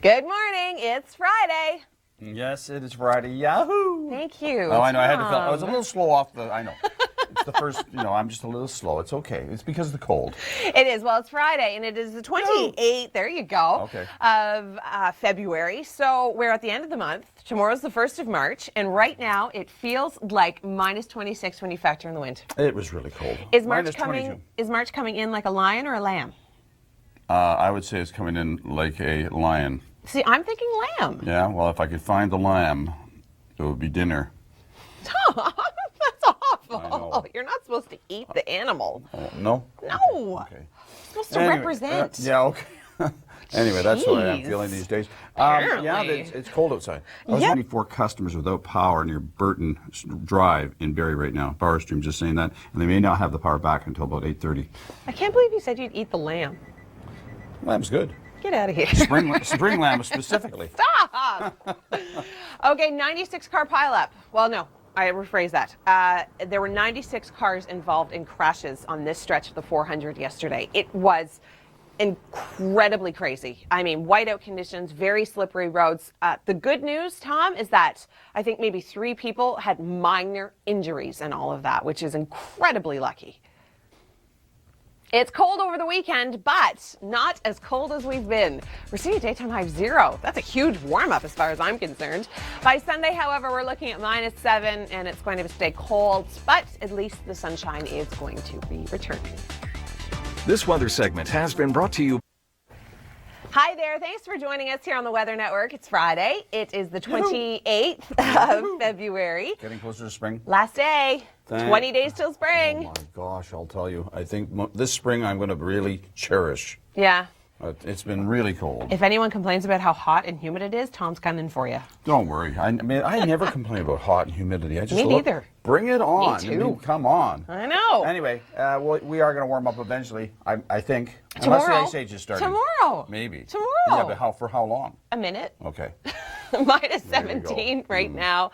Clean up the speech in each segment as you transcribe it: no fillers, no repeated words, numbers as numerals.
Good morning. It's Friday. Yes, it is Friday. Yahoo! Thank you. Oh, I know. I had to fill. I was a little slow off the. I know. It's the first. I'm just a little slow. It's okay. It's because of the cold. It is. Well, it's Friday, and it is the 28th. There you go. Okay. Of February. So we're at the end of the month. Tomorrow's the 1st of March, and right now it feels like minus 26 when you factor in the wind. It was really cold. Is March Minus coming? 22. Is March coming in like a lion or a lamb? I would say it's coming in like a lion. See, I'm thinking lamb. Yeah. Well, if I could find the lamb, it would be dinner. That's awful. I know. You're not supposed to eat the animal. No. No. Okay. You're supposed to represent. Yeah. Okay. Anyway, that's what I'm Jeez. feeling these days. Apparently. Yeah, it's cold outside. I was Yep. 24 customers without power near Burton Drive in Barrie right now. Power Stream just saying that, and they may not have the power back until about 8:30. I can't believe you said you'd eat the lamb. Lamb's good. Get out of here. Spring lamb specifically. Stop! Okay, 96 car pileup. Well, no, I rephrase that. There were 96 cars involved in crashes on this stretch of the 400 yesterday. It was incredibly crazy. I mean, whiteout conditions, very slippery roads. The good news, Tom, is that I think maybe 3 people had minor injuries in all of that, which is incredibly lucky. It's cold over the weekend, but not as cold as we've been. We're seeing a daytime high of 0. That's a huge warm-up as far as I'm concerned. By Sunday, however, we're looking at -7, and it's going to stay cold, but at least the sunshine is going to be returning. This weather segment has been brought to you. Hi there. Thanks for joining us here on the Weather Network. It's Friday. It is the 28th of February. Getting closer to spring. Last day. 20 days till Oh spring. my gosh, I'll tell you. I think this spring I'm going to really cherish. Yeah. It's been really cold. If anyone complains about how hot and humid it is, Tom's coming for you. Don't worry. I mean, I never complain about hot and humidity. I just Me neither. Bring it on. Me I mean, too. come on. I know. Anyway, we are going to warm up eventually, I think. Tomorrow. Unless the ice age is starting. Tomorrow. Maybe. Tomorrow. Yeah, but for how long? A minute. Okay. -17 right now.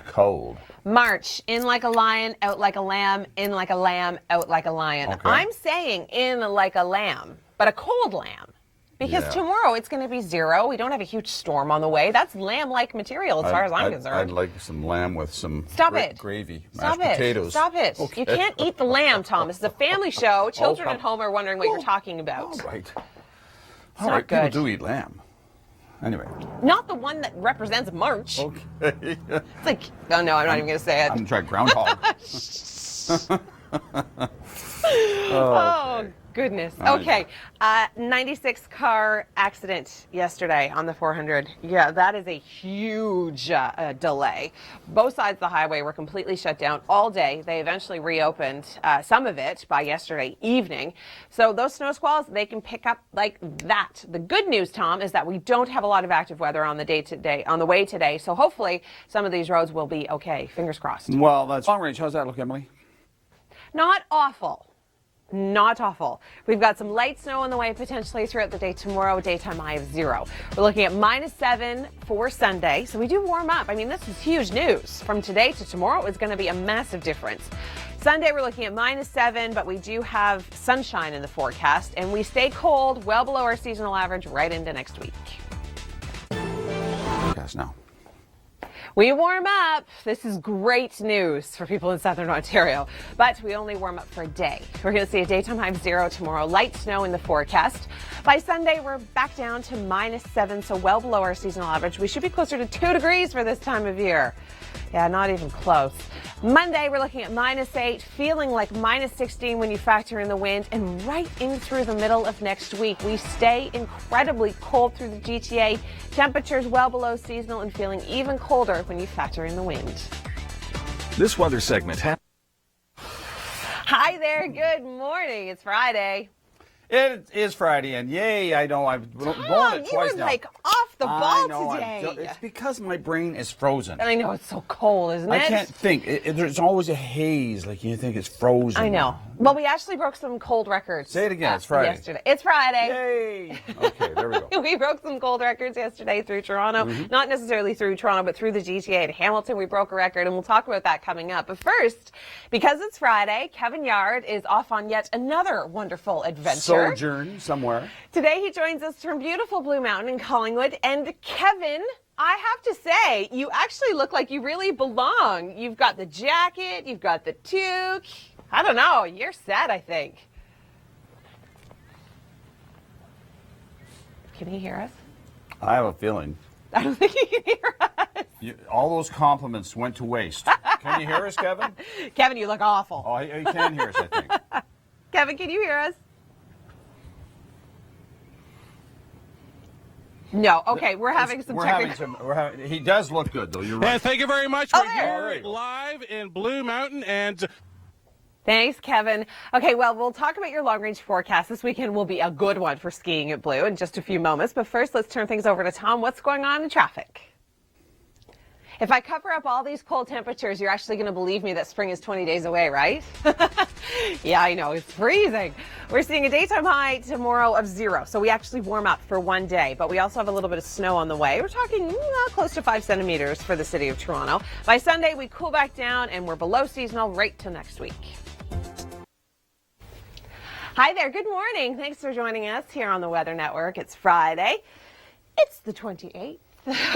Cold. March, in like a lion, out like a lamb, in like a lamb, out like a lion. Okay. I'm saying in like a lamb, but a cold lamb. Because Yeah. tomorrow it's going to be 0. We don't have a huge storm on the way. That's lamb-like material as far as I'm I'd concerned. like some lamb with some Stop gravy, mashed it. potatoes. Stop it. Okay. You can't eat the lamb, Tom. This is a family show. Children at home are wondering what you're talking about. All right. not All right, people good. do eat lamb. Anyway. Not the one that represents March. Okay. It's like, oh no, I'm not even going to say it. I'm going to try groundhog. Oh, goodness. I Okay. 96 car accident yesterday on the 400. Yeah, that is a huge delay. Both sides of the highway were completely shut down all day. They eventually reopened some of it by yesterday evening. So those snow squalls, they can pick up like that. The good news, Tom, is that we don't have a lot of active weather on the way today. So hopefully some of these roads will be okay. Fingers crossed. Well, that's long range. How's that look, Emily? Not awful. Not awful. We've got some light snow on the way potentially throughout the day tomorrow, daytime high of 0. We're looking at -7 for Sunday, so we do warm up. I mean, this is huge news. From today to tomorrow is going to be a massive difference. Sunday, we're looking at -7, but we do have sunshine in the forecast, and we stay cold, well below our seasonal average, right into next week. Yes, now. We warm up. This is great news for people in southern Ontario, but we only warm up for a day. We're going to see a daytime high of 0 tomorrow, light snow in the forecast. By Sunday, we're back down to -7, so well below our seasonal average. We should be closer to 2 degrees for this time of year. Yeah, not even close. Monday, we're looking at -8, feeling like -16 when you factor in the wind, and right in through the middle of next week, we stay incredibly cold through the GTA. Temperatures well below seasonal and feeling even colder when you factor in the wind. This weather segment has. Hi there, good morning. It's Friday. It is Friday, and yay, I know I've blown it You twice were now. like off the ball I know, today. it's because my brain is frozen. I know, it's so cold, isn't it? I can't think. There's always a haze, like you think it's frozen. I know. Well, we actually broke some cold records. Say it again, it's Friday. Yesterday. It's Friday. Yay! Okay, there we go. We broke some cold records yesterday through Toronto. Not necessarily through Toronto, but through the GTA. In Hamilton, we broke a record, and we'll talk about that coming up. But first, because it's Friday, Kevin Yard is off on yet another wonderful adventure. Sojourn somewhere. Today, he joins us from beautiful Blue Mountain in Collingwood. And Kevin, I have to say, you actually look like you really belong. You've got the jacket, you've got the toque. I don't know, you're set, I think. Can he hear us? I have a feeling. I don't think he can hear us. All those compliments went to waste. Can you hear us, Kevin? Kevin, you look awful. Oh, he can hear us, I think. Kevin, can you hear us? No. Okay, we're having some technical... He does look good, though. You're right. And thank you very much. Oh, We're there. here live in Blue Mountain, and Thanks, Kevin. Okay, well, we'll talk about your long-range forecast. This weekend will be a good one for skiing at Blue in just a few moments. But first, let's turn things over to Tom. What's going on in traffic? If I cover up all these cold temperatures, you're actually going to believe me that spring is 20 days away, right? Yeah, I know. It's freezing. We're seeing a daytime high tomorrow of 0. So we actually warm up for one day. But we also have a little bit of snow on the way. We're talking close to 5 centimeters for the city of Toronto. By Sunday, we cool back down and we're below seasonal right till next week. Hi there. Good morning. Thanks for joining us here on the Weather Network. It's Friday. It's the 28th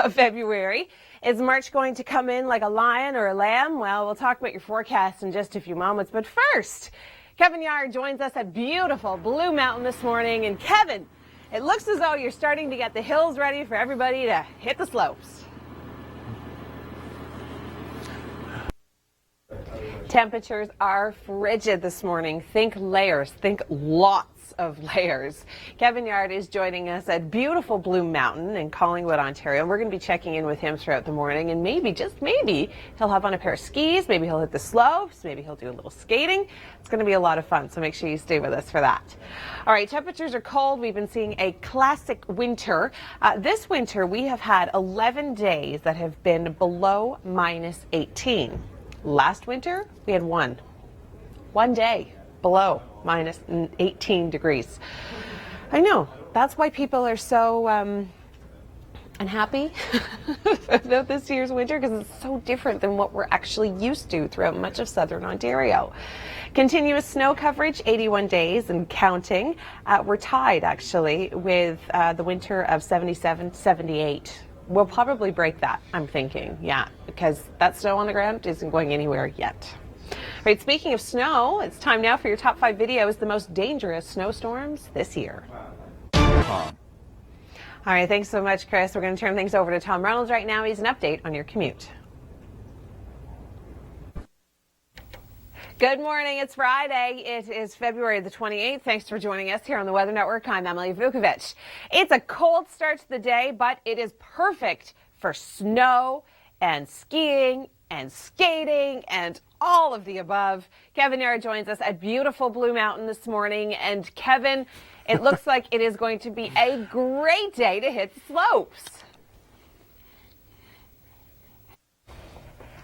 of February. Is March going to come in like a lion or a lamb? Well, we'll talk about your forecast in just a few moments. But first, Kevin Yard joins us at beautiful Blue Mountain this morning. And Kevin, it looks as though you're starting to get the hills ready for everybody to hit the slopes. Temperatures are frigid this morning. Think layers. Think lots of layers. Kevin Yard is joining us at beautiful Blue Mountain in Collingwood, Ontario. We're going to be checking in with him throughout the morning, and maybe, just maybe, he'll have on a pair of skis. Maybe he'll hit the slopes. Maybe he'll do a little skating. It's going to be a lot of fun, so make sure you stay with us for that. All right, temperatures are cold. We've been seeing a classic winter. This winter, we have had 11 days that have been below minus 18. Last winter, we had one day below minus 18 degrees. I know. That's why people are so unhappy about this year's winter, because it's so different than what we're actually used to throughout much of southern Ontario. Continuous snow coverage, 81 days and counting. We're tied, actually, with the winter of 77, 78. We'll probably break that, I'm thinking, yeah, because that snow on the ground isn't going anywhere yet. All right, speaking of snow, it's time now for your top 5 videos, the most dangerous snowstorms this year. All right, thanks so much, Chris. We're going to turn things over to Tom Reynolds right now. He's an update on your commute. Good morning. It's Friday. It is February the 28th. Thanks for joining us here on the Weather Network. I'm Emily Vukovic. It's a cold start to the day, but it is perfect for snow and skiing and skating and all of the above. Kevin Yard joins us at beautiful Blue Mountain this morning. And Kevin, it looks like it is going to be a great day to hit the slopes.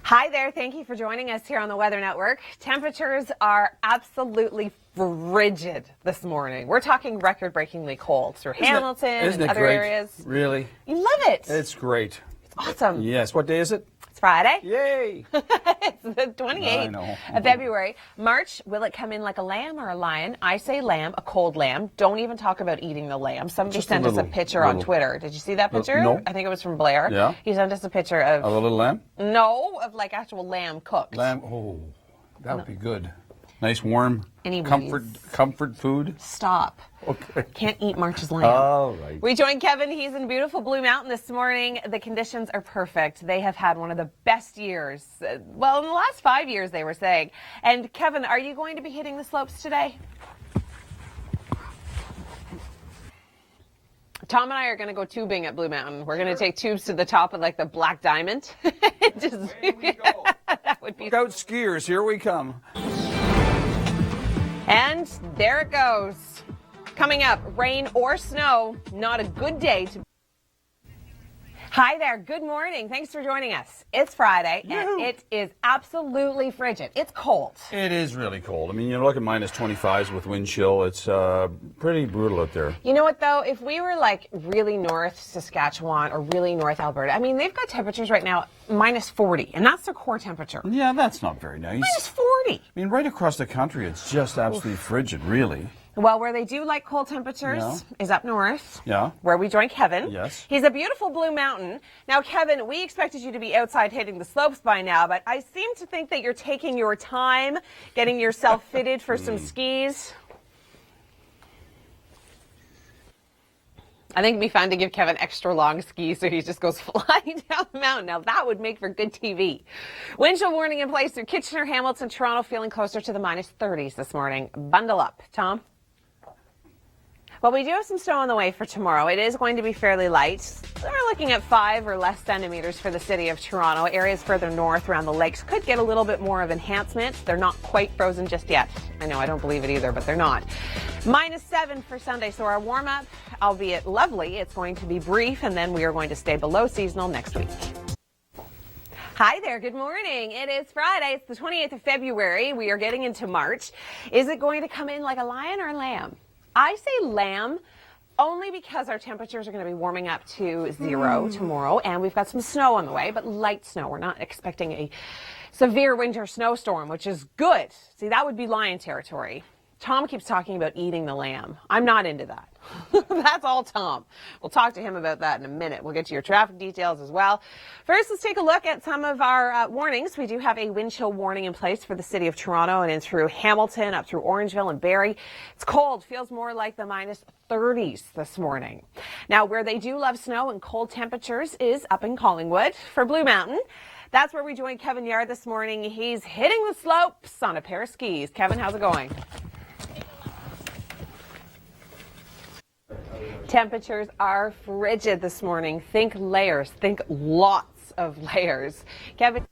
Hi there. Thank you for joining us here on the Weather Network. Temperatures are absolutely frigid this morning. We're talking record-breakingly cold through Hamilton and other areas. Really? You love it. It's great. It's awesome. Yes. What day is it? It's Friday. Yay! It's the 28th of February. March, will it come in like a lamb or a lion? I say lamb, a cold lamb. Don't even talk about eating the lamb. Somebody sent us a picture on Twitter. Did you see that picture? No. I think it was from Blair. Yeah. He sent us a picture of... A little lamb? No, of like actual lamb cooked. Lamb, oh, that would be good. Nice, warm, Anyways. comfort food. Stop. Okay. Can't eat March's lamb. All right. We joined Kevin. He's in beautiful Blue Mountain this morning. The conditions are perfect. They have had one of the best years. Well, in the last 5 years, they were saying. And Kevin, are you going to be hitting the slopes today? Tom and I are going to go tubing at Blue Mountain. We're going to take tubes to the top of like the Black Diamond. Just, Away we go. That would be. Look out, skiers. Here we come. And there it goes. Coming up, rain or snow, not a good day to... Hi there. Good morning. Thanks for joining us. It's Friday, and it is absolutely frigid. It's cold. It is really cold. I mean, you look at minus 25s with wind chill. It's pretty brutal out there. You know what, though? If we were like really north Saskatchewan or really north Alberta, I mean, they've got temperatures right now minus 40, and that's their core temperature. Yeah, that's not very nice. Minus 40. I mean, right across the country, it's just absolutely frigid, really. Well, where they do like cold temperatures is up north. Yeah. Where we join Kevin. Yes. He's a beautiful blue mountain. Now, Kevin, we expected you to be outside hitting the slopes by now, but I seem to think that you're taking your time getting yourself fitted for some skis. I think it'd be fun to give Kevin extra long skis so he just goes flying down the mountain. Now, that would make for good TV. Wind chill warning in place through Kitchener, Hamilton, Toronto, feeling closer to the minus 30s this morning. Bundle up. Tom? Well, we do have some snow on the way for tomorrow. It is going to be fairly light. We're looking at 5 or less centimeters for the city of Toronto. Areas further north around the lakes could get a little bit more of enhancement. They're not quite frozen just yet. I know, I don't believe it either, but they're not. Minus 7 for Sunday, so our warm-up, albeit lovely, it's going to be brief, and then we are going to stay below seasonal next week. Hi there. Good morning. It is Friday. It's the 28th of February. We are getting into March. Is it going to come in like a lion or a lamb? I say lamb only because our temperatures are going to be warming up to 0 tomorrow, and we've got some snow on the way, but light snow. We're not expecting a severe winter snowstorm, which is good. See, that would be lion territory. Tom keeps talking about eating the lamb. I'm not into that. That's all Tom. We'll talk to him about that in a minute. We'll get to your traffic details as well. First, let's take a look at some of our warnings. We do have a wind chill warning in place for the city of Toronto and in through Hamilton, up through Orangeville and Barrie. It's cold. Feels more like the minus 30s this morning. Now, where they do love snow and cold temperatures is up in Collingwood for Blue Mountain. That's where we joined Kevin Yard this morning. He's hitting the slopes on a pair of skis. Kevin, how's it going? Temperatures are frigid this morning. Think layers. Think lots of layers. Kevin.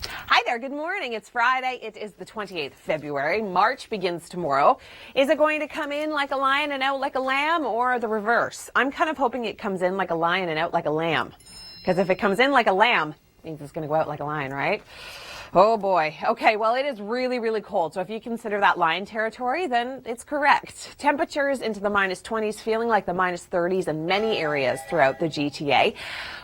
Hi there. Good morning. It's Friday. It is the 28th of February. March begins tomorrow. Is it going to come in like a lion and out like a lamb, or the reverse? I'm kind of hoping it comes in like a lion and out like a lamb. Because if it comes in like a lamb, it means it's going to go out like a lion, right? Oh boy. Okay, well, it is really, really cold. So if you consider that lion territory, then it's correct. Temperatures into the minus 20s, feeling like the minus 30s in many areas throughout the GTA.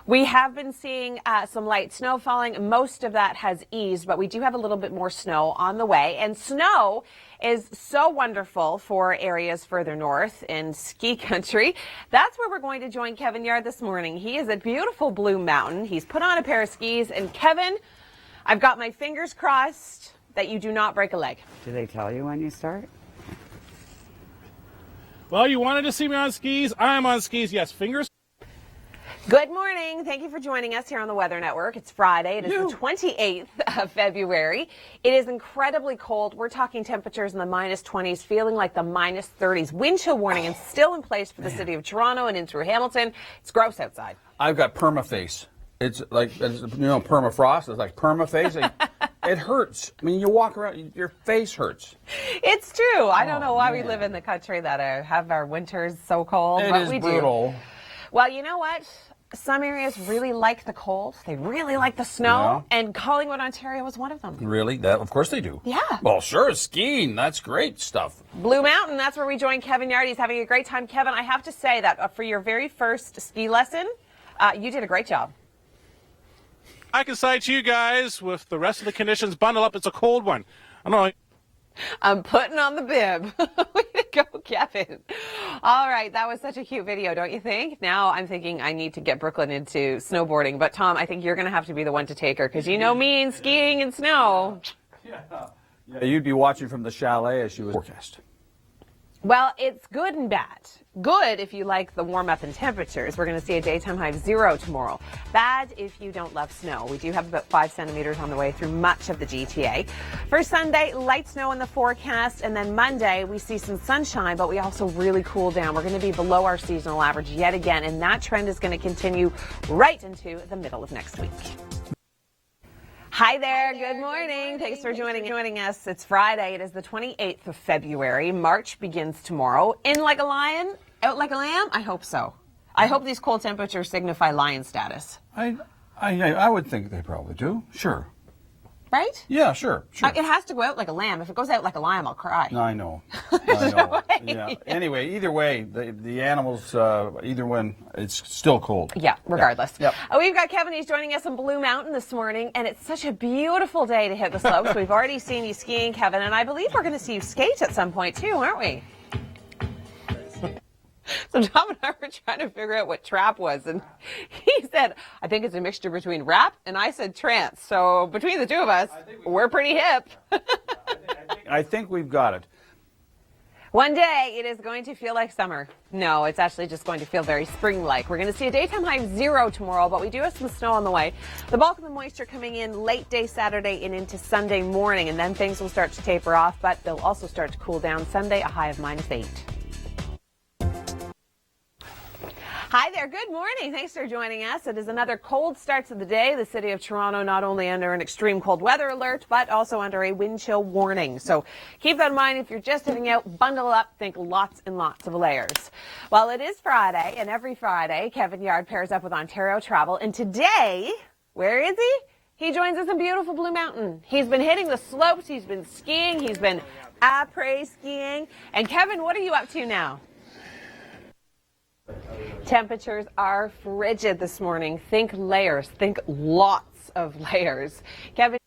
We have been seeing some light snow falling. Most of that has eased, but we do have a little bit more snow on the way. And snow is so wonderful for areas further north in ski country. That's where we're going to join Kevin Yard this morning. He is at beautiful Blue Mountain. He's put on a pair of skis. And Kevin, I've got my fingers crossed that you do not break a leg. Do they tell you when you start? Well, you wanted to see me on skis. I'm on skis. Yes, fingers. Good morning. Thank you for joining us here on the Weather Network. It's Friday. It is the 28th of February. It is incredibly cold. We're talking temperatures in the minus 20s, feeling like the minus 30s. Wind chill warning is still in place for the city of Toronto and in through Hamilton. It's gross outside. I've got perma-face. It's like, permafrost. It's like perma-face. It hurts. I mean, you walk around, your face hurts. It's true. I don't know why we live in the country that have our winters so cold. It but is we brutal. do. Well, you know what? Some areas really like the cold. They really like the snow. Yeah. And Collingwood, Ontario was one of them. Really? That, of course they do. Yeah. Well, sure, skiing. That's great stuff. Blue Mountain, that's where we join Kevin Yard. He's having a great time. Kevin, I have to say that for your very first ski lesson, you did a great job. I can cite you guys with the rest of the conditions. Bundle up. It's a cold one. I know. I'm putting on the bib. Way to go, Kevin. All right, that was such a cute video, don't you think? Now I'm thinking I need to get Brooklyn into snowboarding. But, Tom, I think you're going to have to be the one to take her because you know me and skiing and snow. Yeah, you'd be watching from the chalet as she was forecast. Well, it's good and bad. Good if you like the warm-up in temperatures. We're going to see a daytime high of 0 tomorrow. Bad if you don't love snow. We do have about 5 centimeters on the way through much of the GTA. For Sunday, light snow in the forecast, and then Monday, we see some sunshine, but we also really cool down. We're going to be below our seasonal average yet again, and that trend is going to continue right into the middle of next week. Hi there. Good morning. Thanks for joining us. It's Friday. It is the 28th of February. March begins tomorrow. In like a lion, out like a lamb? I hope so. I hope these cold temperatures signify lion status. I would think they probably do. Sure. Right? Yeah, sure. It has to go out like a lamb. If it goes out like a lion, I'll cry. I know. There's no way. Yeah. Anyway, either way, the animals, either one, it's still cold. Yeah, regardless. Yep. We've got Kevin. He's joining us in Blue Mountain this morning, and it's such a beautiful day to hit the slopes. We've already seen you skiing, Kevin, and I believe we're going to see you skate at some point too, aren't we? So Tom and I were trying to figure out what trap was, and he said, I think it's a mixture between rap, and I said trance. So between the two of us, we're pretty hip. I think we've got it. One day, it is going to feel like summer. No, it's actually just going to feel very spring-like. We're going to see a daytime high of 0 tomorrow, but we do have some snow on the way. The bulk of the moisture coming in late day Saturday and into Sunday morning, and then things will start to taper off, but they'll also start to cool down Sunday, a high of -8. Hi there. Good morning. Thanks for joining us. It is another cold start to the day. The city of Toronto not only under an extreme cold weather alert, but also under a wind chill warning. So keep that in mind. If you're just heading out, bundle up. Think lots and lots of layers. Well, it is Friday, and every Friday, Kevin Yard pairs up with Ontario Travel. And today, where is he? He joins us in beautiful Blue Mountain. He's been hitting the slopes. He's been skiing. He's been après skiing. And Kevin, what are you up to now? Temperatures are frigid this morning. Think layers. Think lots of layers. Kevin.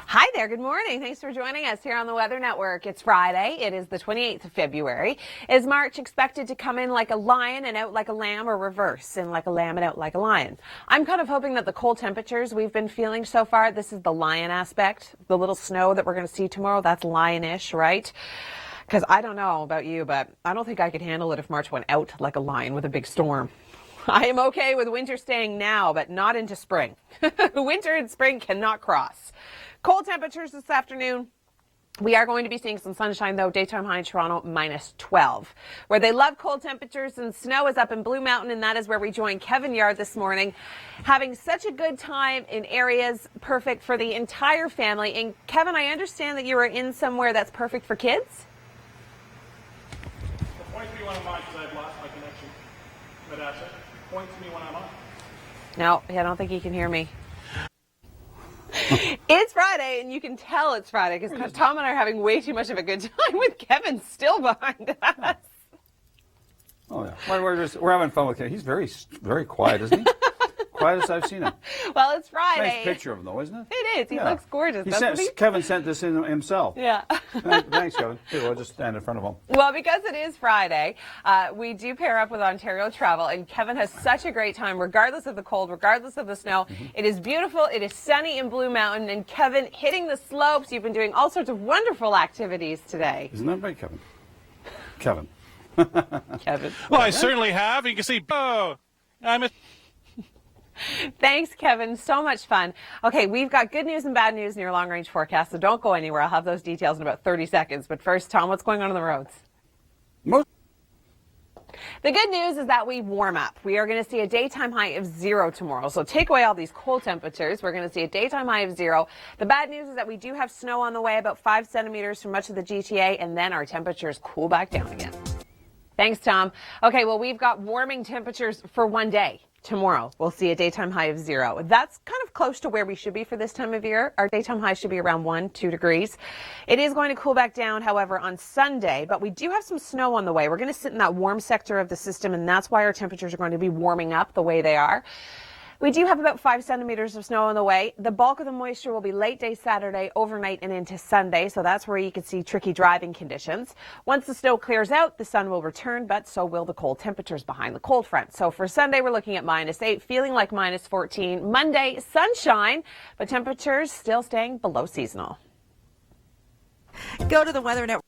Hi there. Good morning. Thanks for joining us here on the Weather Network. It's Friday. It is the 28th of February. Is March expected to come in like a lion and out like a lamb, or reverse, in like a lamb and out like a lion? I'm kind of hoping that the cold temperatures we've been feeling so far, this is the lion aspect. The little snow that we're going to see tomorrow, that's lionish, right? Because I don't know about you, but I don't think I could handle it if March went out like a lion with a big storm. I am okay with winter staying now, but not into spring. Winter and spring cannot cross. Cold temperatures this afternoon. We are going to be seeing some sunshine, though. Daytime high in Toronto, -12. Where they love cold temperatures and snow is up in Blue Mountain, and that is where we join Kevin Yard this morning, having such a good time in areas perfect for the entire family. And Kevin, I understand that you are in somewhere that's perfect for kids? Point to me when I'm on, because I've lost my connection. But that's it. Point to me when I'm on. No, I don't think he can hear me. It's Friday, and you can tell it's Friday because Tom and I are having way too much of a good time with Kevin still behind us. Oh, yeah. We're having fun with him. He's very, very quiet, isn't he? Quietest I've seen him. Well, it's Friday. Nice picture of him, though, isn't it? It is. He looks gorgeous. Kevin sent this in himself. Yeah. Thanks, Kevin. Here, we'll just stand in front of him. Well, because it is Friday, we do pair up with Ontario Travel, and Kevin has such a great time, regardless of the cold, regardless of the snow. Mm-hmm. It is beautiful. It is sunny in Blue Mountain, and Kevin, hitting the slopes. You've been doing all sorts of wonderful activities today. Isn't that right, Kevin? Kevin. Kevin. Well, I certainly have. You can see, I'm a... Thanks, Kevin. So much fun. Okay, we've got good news and bad news in your long-range forecast, so don't go anywhere. I'll have those details in about 30 seconds. But first, Tom, what's going on the roads? The good news is that we warm up. We are going to see a daytime high of 0 tomorrow. So take away all these cold temperatures. We're going to see a daytime high of 0. The bad news is that we do have snow on the way, about 5 centimeters for much of the GTA, and then our temperatures cool back down again. Thanks, Tom. Okay, well, we've got warming temperatures for one day. Tomorrow, we'll see a daytime high of 0. That's kind of close to where we should be for this time of year. Our daytime high should be around 1-2 degrees. It is going to cool back down, however, on Sunday, but we do have some snow on the way. We're going to sit in that warm sector of the system, and that's why our temperatures are going to be warming up the way they are. We do have about 5 centimeters of snow on the way. The bulk of the moisture will be late day Saturday, overnight, and into Sunday, so that's where you can see tricky driving conditions. Once the snow clears out, the sun will return, but so will the cold temperatures behind the cold front. So for Sunday, we're looking at -8, feeling like -14. Monday, sunshine, but temperatures still staying below seasonal. Go to the Weather Network.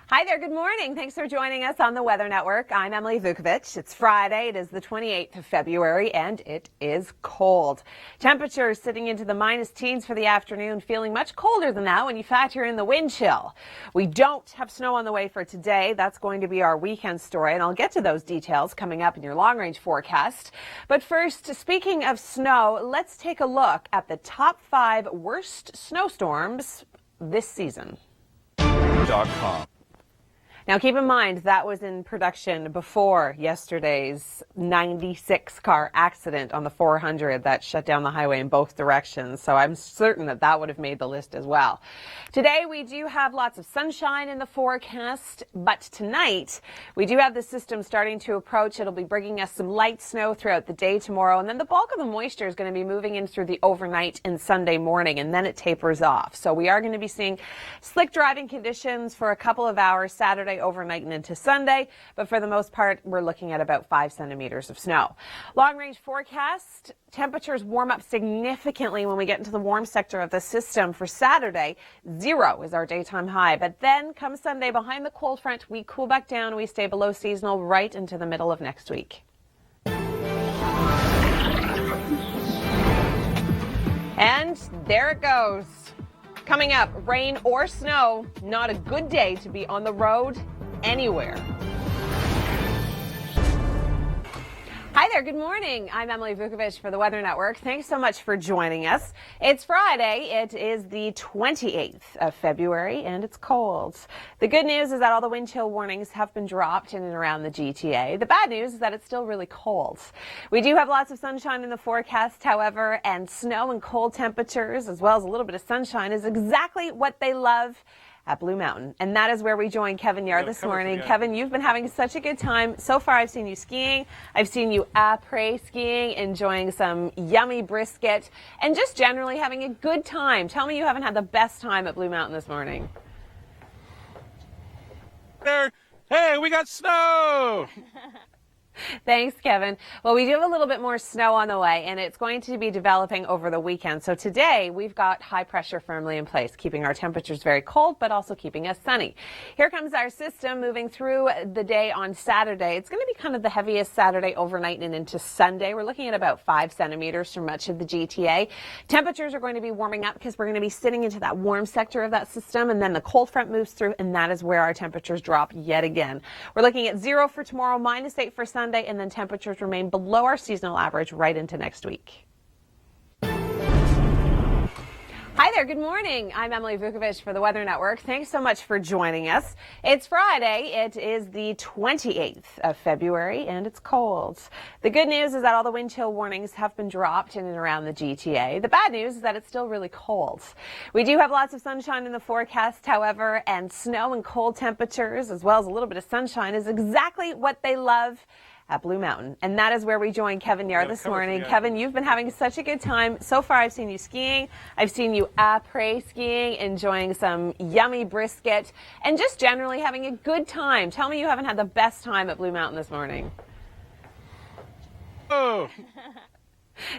Hi there. Good morning. Thanks for joining us on the Weather Network. I'm Emily Vukovic. It's Friday. It is the 28th of February, and it is cold. Temperatures sitting into the -teens for the afternoon, feeling much colder than that when you factor in the wind chill. We don't have snow on the way for today. That's going to be our weekend story, and I'll get to those details coming up in your long-range forecast. But first, speaking of snow, let's take a look at the top 5 worst snowstorms this season. .com. Now keep in mind that was in production before yesterday's 96 car accident on the 400 that shut down the highway in both directions. So I'm certain that that would have made the list as well. Today we do have lots of sunshine in the forecast, but tonight we do have the system starting to approach. It'll be bringing us some light snow throughout the day tomorrow, and then the bulk of the moisture is going to be moving in through the overnight and Sunday morning, and then it tapers off. So we are going to be seeing slick driving conditions for a couple of hours Saturday overnight and into Sunday, but for the most part we're looking at about 5 centimeters of snow. Long range forecast, temperatures warm up significantly when we get into the warm sector of the system. For Saturday, 0 is our daytime high, but then come Sunday, behind the cold front, we cool back down and we stay below seasonal right into the middle of next week. And there it goes. Coming up, rain or snow, not a good day to be on the road anywhere. Hi there, good morning. I'm Emily Vukovic for the Weather Network. Thanks so much for joining us. It's Friday. It is the 28th of February, and it's cold. The good news is that all the wind chill warnings have been dropped in and around the GTA. The bad news is that it's still really cold. We do have lots of sunshine in the forecast, however, and snow and cold temperatures, as well as a little bit of sunshine, is exactly what they love at Blue Mountain. And that is where we join Kevin Yard this morning. Kevin, you've been having such a good time. So far, I've seen you skiing. I've seen you après skiing, enjoying some yummy brisket, and just generally having a good time. Tell me you haven't had the best time at Blue Mountain this morning. Hey, we got snow! Thanks, Kevin. Well, we do have a little bit more snow on the way, and it's going to be developing over the weekend. So today, we've got high pressure firmly in place, keeping our temperatures very cold, but also keeping us sunny. Here comes our system moving through the day on Saturday. It's going to be kind of the heaviest Saturday overnight and into Sunday. We're looking at about 5 centimeters for much of the GTA. Temperatures are going to be warming up because we're going to be sitting into that warm sector of that system, and then the cold front moves through, and that is where our temperatures drop yet again. We're looking at 0 for tomorrow, -8 for Sunday, and then temperatures remain below our seasonal average right into next week. Hi there, good morning. I'm Emily Vukovic for the Weather Network. Thanks so much for joining us. It's Friday. It is the 28th of February, and it's cold. The good news is that all the wind chill warnings have been dropped in and around the GTA. The bad news is that it's still really cold. We do have lots of sunshine in the forecast, however, and snow and cold temperatures, as well as a little bit of sunshine, is exactly what they love at Blue Mountain. And that is where we join Kevin Yard this morning. Kevin, you've been having such a good time. So far, I've seen you skiing. I've seen you après skiing, enjoying some yummy brisket, and just generally having a good time. Tell me you haven't had the best time at Blue Mountain this morning. Oh.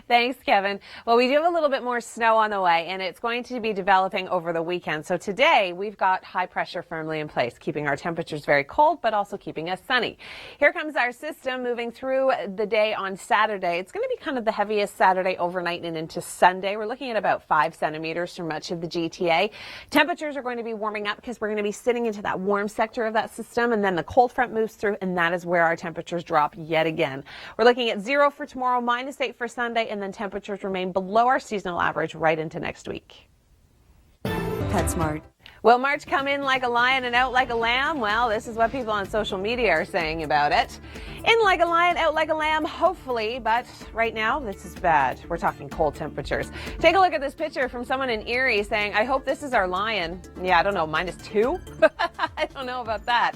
Thanks, Kevin. Well, we do have a little bit more snow on the way, and it's going to be developing over the weekend. So today, we've got high pressure firmly in place, keeping our temperatures very cold, but also keeping us sunny. Here comes our system moving through the day on Saturday. It's going to be kind of the heaviest Saturday overnight and into Sunday. We're looking at about 5 centimeters for much of the GTA. Temperatures are going to be warming up because we're going to be sitting into that warm sector of that system, and then the cold front moves through, and that is where our temperatures drop yet again. We're looking at 0 for tomorrow, -8 for Sunday, and then temperatures remain below our seasonal average right into next week. PetSmart. Will March come in like a lion and out like a lamb? Well, this is what people on social media are saying about it. In like a lion, out like a lamb, hopefully, but right now, this is bad. We're talking cold temperatures. Take a look at this picture from someone in Erie saying, I hope this is our lion. Yeah, I don't know, -2? I don't know about that.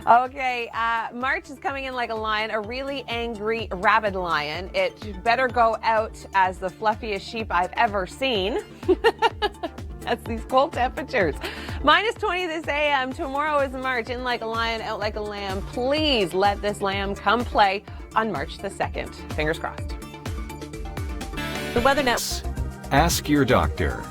Okay, March is coming in like a lion, a really angry, rabid lion. It better go out as the fluffiest sheep I've ever seen. That's these cold temperatures. -20 this a.m. Tomorrow is March. In like a lion, out like a lamb. Please let this lamb come play on March the 2nd. Fingers crossed. The Weather Network. Ask your doctor.